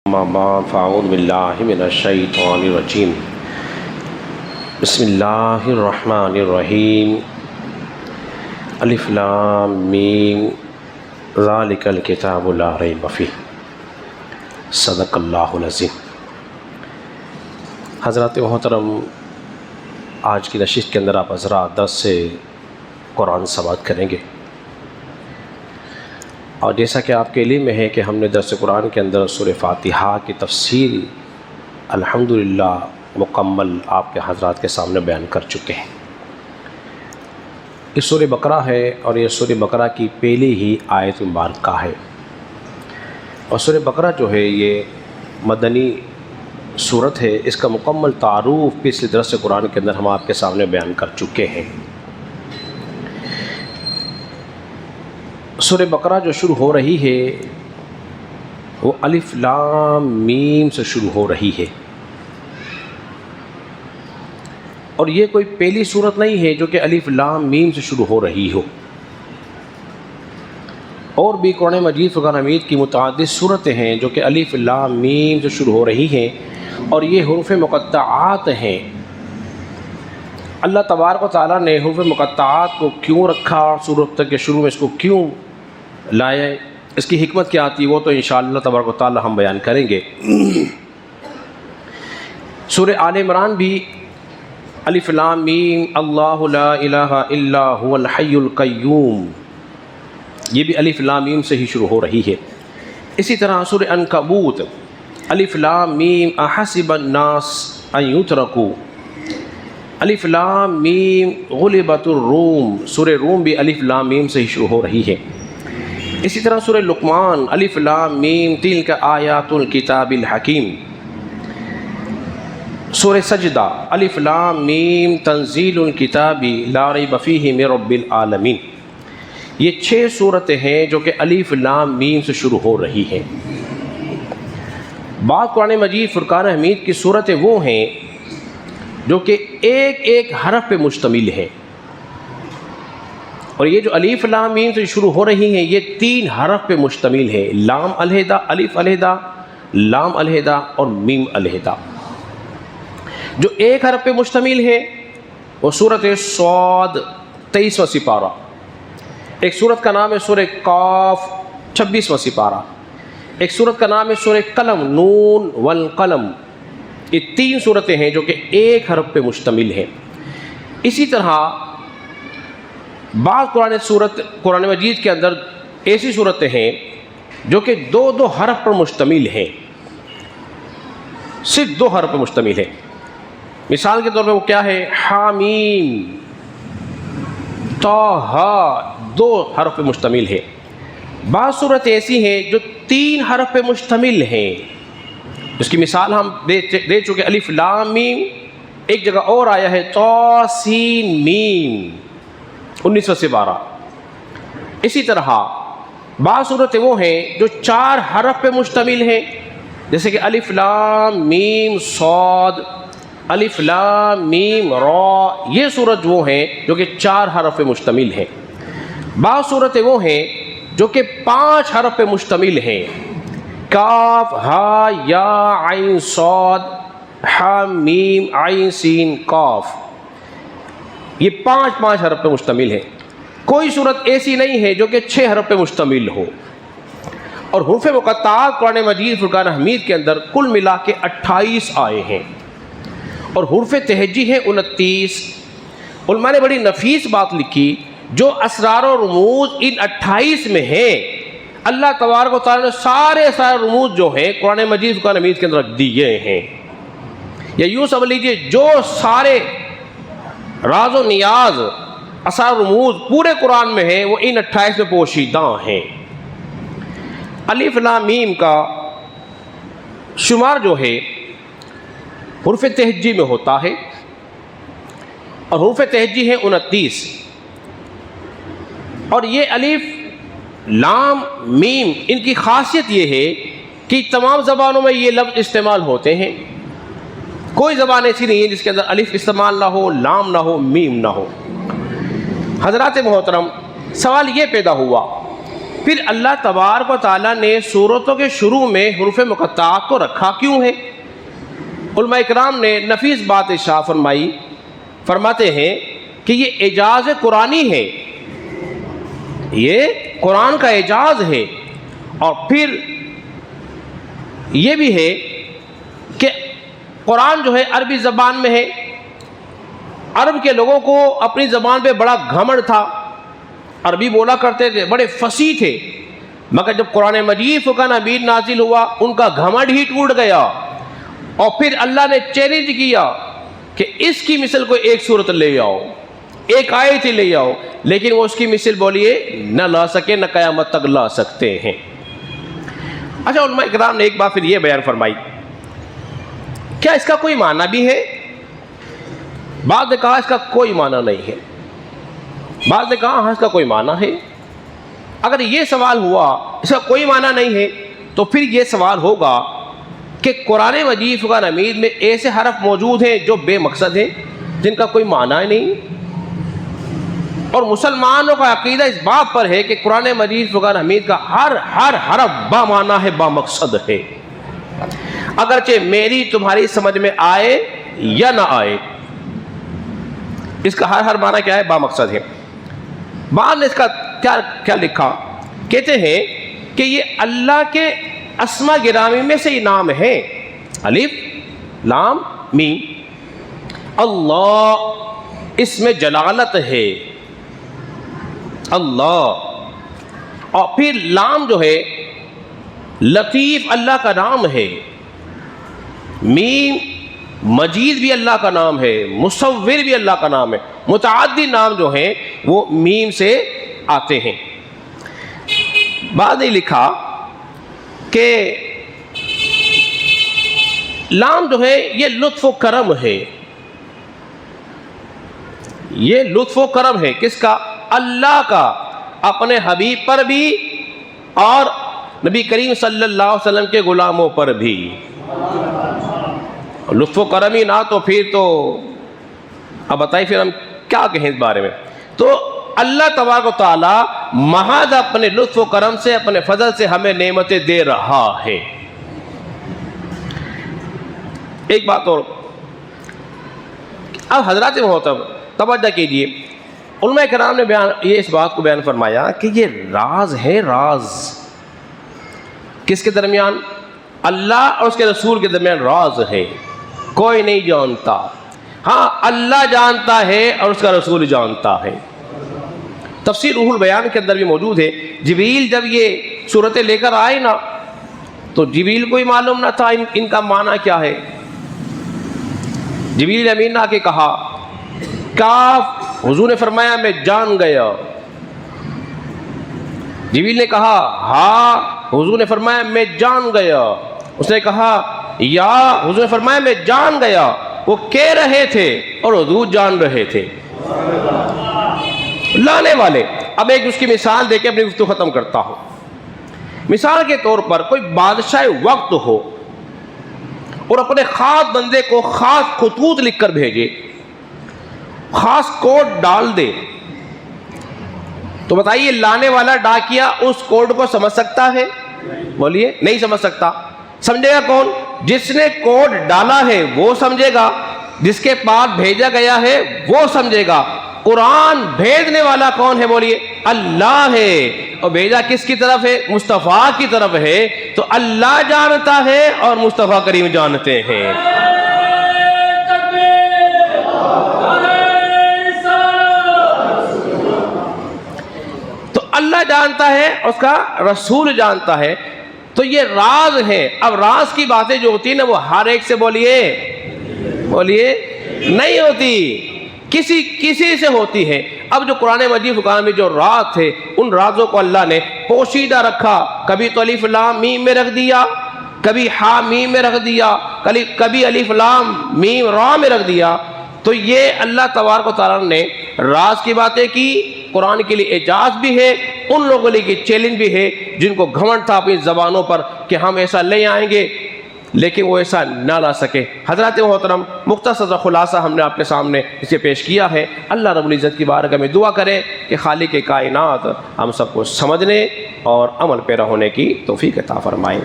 اما بعد فاعوذ باللہ من الشیطان الرجیم بسم اللہ الرحمن الرحیم الف لام میم ذالک الکتاب لا ریب فیہ صدق اللہ العظیم۔ حضرات محترم، آج کی نشست کے اندر آپ حضرات درس سے قرآن سماعت کریں گے، اور جیسا کہ آپ کے علم میں ہے کہ ہم نے درس قرآن کے اندر سورہ فاتحہ کی تفصیل الحمدللہ مکمل آپ کے حضرات کے سامنے بیان کر چکے ہیں۔ یہ سورہ بقرہ ہے اور یہ سورہ بقرہ کی پہلی ہی آیت مبارکہ ہے، اور سورہ بقرہ جو ہے یہ مدنی صورت ہے۔ اس کا مکمل تعارف پچھلے درس قرآن کے اندر ہم آپ کے سامنے بیان کر چکے ہیں۔ سورہ بقرہ جو شروع ہو رہی ہے وہ الف لام میم سے شروع ہو رہی ہے، اور یہ کوئی پہلی صورت نہیں ہے جو کہ الف لام میم سے شروع ہو رہی ہو۔ اور بھی قرآن مجید فرقان حمید کی متعدد صورتیں ہیں جو کہ الف لام میم سے شروع ہو رہی ہیں، اور یہ حروف مقطعات ہیں۔ اللہ تبارک و تعالیٰ نے حروف مقطعات کو کیوں رکھا صورت کے شروع میں، اس کو کیوں لایا، اس کی حکمت کیا آتی ہے، وہ تو انشاءاللہ تبارک و تعالیٰ ہم بیان کریں گے۔ سورہ آل عمران بھی الف لام میم اللہ لا الہ الا هو الحی القیوم، یہ بھی الف لام میم سے ہی شروع ہو رہی ہے۔ اسی طرح سورہ عنکبوت الف لام میم احسب الناس ان یترکوا، الف لام میم غلبت الروم، سورہ روم بھی الف لام میم سے ہی شروع ہو رہی ہے۔ اسی طرح سورہ لقمان الف لام میم تلک آیات الکتاب الحکیم، سورہ سجدہ الف لام میم تنزیل الکتاب لا ریب فیہ من رب العالمین۔ یہ 6 صورتیں ہیں جو کہ الف لام میم سے شروع ہو رہی ہیں۔ بعض قرآن مجید فرقان حمید کی صورتیں وہ ہیں جو کہ ایک ایک حرف پہ مشتمل ہے، اور یہ جو الف لام میم سے شروع ہو رہی ہیں یہ 3 حرف پہ مشتمل ہے، لام علیحدہ، الف علیحدہ، لام علیحدہ اور میم علیحدہ۔ جو ایک حرف پہ مشتمل ہے وہ سورۃ صاد 23واں سپارہ، ایک سورت کا نام ہے سورہ قاف 26واں سپارہ، ایک سورت کا نام ہے سورہ قلم نون والقلم۔ یہ 3 صورتیں ہیں جو کہ ایک حرف پہ مشتمل ہیں۔ اسی طرح بعض قرآن مجید کے اندر ایسی صورتیں ہیں جو کہ 2 حرف پر مشتمل ہیں، صرف 2 حرف پر مشتمل ہے۔ مثال کے طور پہ وہ کیا ہے، حامیم، طٰہٰ، 2 حرف پہ مشتمل ہے۔ بعض صورتیں ایسی ہیں جو 3 حرف پہ مشتمل ہیں، اس کی مثال ہم دے چکے، الف لام میم، ایک جگہ اور آیا ہے طٰ سین میم 19واں سپارہ۔ اسی طرح بعض صورتیں وہ ہیں جو 4 حرف پہ مشتمل ہیں، جیسے کہ الف لام میم صاد، الف لام میم را، یہ صورت وہ ہیں جو کہ 4 حرف پہ مشتمل ہیں۔ بعض صورتیں وہ ہیں جو کہ 5 حرف پہ مشتمل ہیں، کاف ہا یا عین صاد ہا میم عین سین قاف، یہ 5 حرف پہ مشتمل ہے۔ کوئی صورت ایسی نہیں ہے جو کہ 6 حرف پہ مشتمل ہو۔ اور حروف مقطعات قرآن مجید فرقان حمید کے اندر کل ملا کے 28 آئے ہیں، اور حروف تہجی ہیں 29۔ علماء نے بڑی نفیس بات لکھی، جو اسرار و رموز ان 28 میں ہیں، اللہ تبارک و تعالیٰ نے سارے رموز جو ہیں قرآن مجید فرقان حمید کے اندر رکھ دیے ہیں۔ یا یوں سمجھ لیجیے جو سارے راز و نیاز، اسرار و رموز پورے قرآن میں ہیں وہ ان 28 میں پوشیدہ ہیں۔ الف لام میم کا شمار جو ہے حروف تہجی میں ہوتا ہے، اور حروف تہجی ہیں 29، اور یہ الف لام میم ان کی خاصیت یہ ہے کہ تمام زبانوں میں یہ لفظ استعمال ہوتے ہیں، کوئی زبان ایسی نہیں ہے جس کے اندر الف استعمال نہ ہو، لام نہ ہو، میم نہ ہو۔ حضرات محترم، سوال یہ پیدا ہوا پھر اللہ تبارک و تعالیٰ نے سورتوں کے شروع میں حروف مقطعات کو رکھا کیوں ہے؟ علماء اکرام نے نفیس بات ارشاد فرمائی، فرماتے ہیں کہ یہ اعجاز قرآنی ہے، یہ قرآن کا اعجاز ہے، اور پھر یہ بھی ہے کہ قرآن جو ہے عربی زبان میں ہے۔ عرب کے لوگوں کو اپنی زبان پہ بڑا گھمنڈ تھا، عربی بولا کرتے تھے، بڑے فصیح تھے، مگر جب قرآن مجید فرقان حمید نازل ہوا ان کا گھمنڈ ہی ٹوٹ گیا، اور پھر اللہ نے چیلنج کیا کہ اس کی مثل کو ایک صورت لے آؤ، ایک آیت ہی لے آؤ، لیکن وہ اس کی مثل بولیے نہ لا سکے، نہ قیامت تک لا سکتے ہیں۔ اچھا، علماء اکرام نے ایک بات پھر یہ بیان فرمائی، کیا اس کا کوئی معنی بھی ہے؟ بعض نے کہا اس کا کوئی معنی نہیں ہے، بعض نے کہا ہاں اس کا کوئی معنی ہے۔ اگر یہ سوال ہوا اس کا کوئی معنی نہیں ہے تو پھر یہ سوال ہوگا کہ قرآن مجید فرقان حمید میں ایسے حرف موجود ہیں جو بے مقصد ہیں، جن کا کوئی معنی نہیں، اور مسلمانوں کا عقیدہ اس بات پر ہے کہ قرآن مجید فرقان حمید کا ہر حرف با معنی ہے، با مقصد ہے، اگرچہ میری تمہاری سمجھ میں آئے یا نہ آئے، اس کا ہر معنی کیا ہے؟ با مقصد ہے۔ بعد نے اس کا کیا لکھا، کہتے ہیں کہ یہ اللہ کے اسماء گرامی میں سے نام ہے، الف لام میم، اللہ اس میں جلالت ہے، اللہ، اور پھر لام جو ہے لطیف اللہ کا نام ہے، میم مجید بھی اللہ کا نام ہے، مصور بھی اللہ کا نام ہے، متعدد نام جو ہیں وہ میم سے آتے ہیں۔ بعد نے لکھا کہ لام جو ہے یہ لطف و کرم ہے، یہ لطف و کرم ہے، کس کا؟ اللہ کا، اپنے حبیب پر بھی اور نبی کریم صلی اللہ علیہ وسلم کے غلاموں پر بھی۔ لطف و کرم ہی نہ تو پھر تو اب بتائیے پھر ہم کیا کہیں اس بارے میں؟ تو اللہ تبارک و تعالیٰ محض اپنے لطف و کرم سے، اپنے فضل سے ہمیں نعمتیں دے رہا ہے۔ ایک بات اور، اب حضرات محترم توجہ کیجئے، علماء کرام نے یہ اس بات کو بیان فرمایا کہ یہ راز ہے، راز کس کے درمیان؟ اللہ اور اس کے رسول کے درمیان راز ہے، کوئی نہیں جانتا، ہاں اللہ جانتا ہے اور اس کا رسول جانتا ہے۔ تفسیر روح البیان کے اندر بھی موجود ہے، جبریل جب یہ صورتیں لے کر آئے نا تو جبریل کو ہی معلوم نہ تھا ان کا معنی کیا ہے۔ جبریل امین نے آ کے کہا کاف، حضور نے فرمایا میں جان گیا۔ جبریل نے کہا ہاں، حضور نے فرمایا میں جان گیا۔ اس نے کہا یا، حضور نے فرمایا میں جان گیا۔ وہ کہہ رہے تھے اور حضور جان رہے تھے، لانے والے۔ اب ایک اس کی مثال دے کے اپنی گفتگو ختم کرتا ہوں۔ مثال کے طور پر کوئی بادشاہ وقت ہو اور اپنے خاص بندے کو خاص خطوط لکھ کر بھیجے، خاص کوڈ ڈال دے، تو بتائیے لانے والا ڈاکیا اس کوڈ کو سمجھ سکتا ہے؟ بولیے نہیں سمجھ سکتا۔ سمجھے گا کون؟ جس نے کوڈ ڈالا ہے وہ سمجھے گا، جس کے پاس بھیجا گیا ہے وہ سمجھے گا۔ قرآن بھیجنے والا کون ہے؟ بولیے اللہ ہے، اور بھیجا کس کی طرف ہے؟ مصطفیٰ کی طرف ہے۔ تو اللہ جانتا ہے اور مصطفیٰ کریم جانتے ہیں۔ تو اللہ جانتا ہے، اس کا رسول جانتا ہے، تو یہ راز ہے۔ اب راز کی باتیں جو ہوتی ہیں نا وہ ہر ایک سے بولیے نہیں ہوتی، کسی سے ہوتی ہے۔ اب جو قرآن مجید فرقان میں جو راز تھے ان رازوں کو اللہ نے پوشیدہ رکھا، کبھی تو الف لام میم میں رکھ دیا، کبھی ہا میم میں رکھ دیا، کبھی الف لام میم را میں رکھ دیا۔ تو یہ اللہ تبارک و تعالیٰ نے راز کی باتیں کی، قرآن کے لیے اعجاز بھی ہے، ان لوگوں کے لیے چیلنج بھی ہے جن کو گھمنڈ تھا اپنی زبانوں پر کہ ہم ایسا لے آئیں گے، لیکن وہ ایسا نہ لا سکے۔ حضرات محترم، مختصر خلاصہ ہم نے آپ کے سامنے اسے پیش کیا ہے۔ اللہ رب العزت کی بارگاہ میں دعا کریں کہ خالق کائنات ہم سب کو سمجھنے اور عمل پیرا ہونے کی توفیق عطا فرمائیں۔